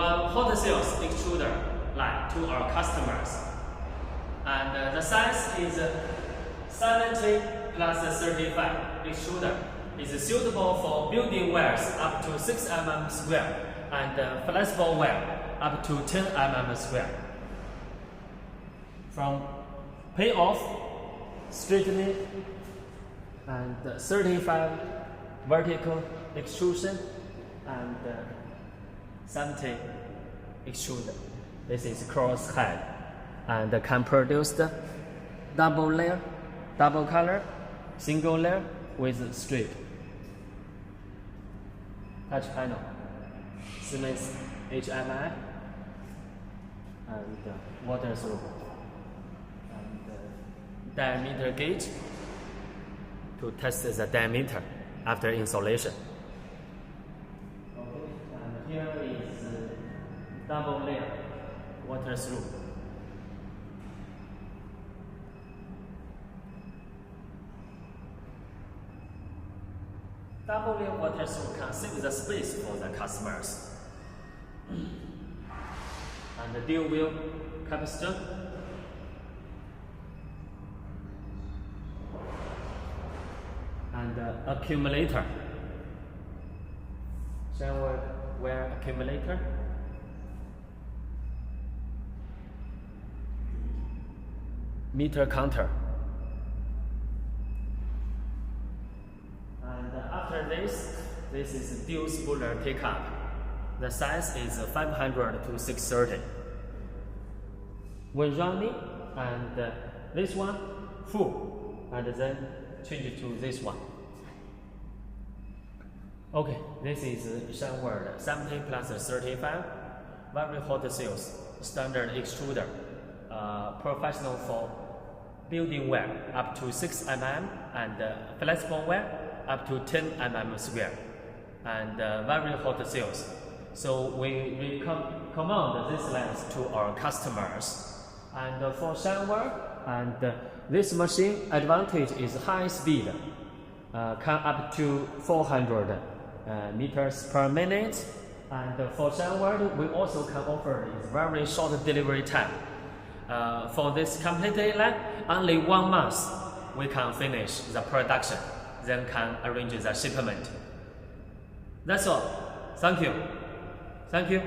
one hot sales extruder line to our customers. And the size is 70 plus 35 extruder. Is suitable for building wires up to 6 mm square and flexible wire up to 10 mm square. From payoff, straightening, and 35 vertical extrusion and 70 extruder. This is cross head and can produce the double layer, double color, single layer with strip. Touch panel, Siemens HMI, and water through, and diameter gauge to test the diameter after installation. Okay, and here is double layer water through. Double layer water through can save the space for the customers. And the dual wheel capacitor. And the accumulator. Shineworldgroup accumulator. Meter counter. After this is dual spooler take-up. The size is 500 to 630. When running, and this one full, and then change it to this one. Okay, this is Shineworld 70 plus 35, very hot sales, standard extruder, professional for building wire up to 6 mm and flexible wire up to 10 mm square, and very hot sales. So we recommend this lens to our customers. And for Shineworld, and this machine advantage is high speed, can up to 400 meters per minute. And for Shineworld, we also can offer is very short delivery time. For this complete line, only 1 month we can finish the production, then can arrange the shipment. That's all. Thank you. Thank you.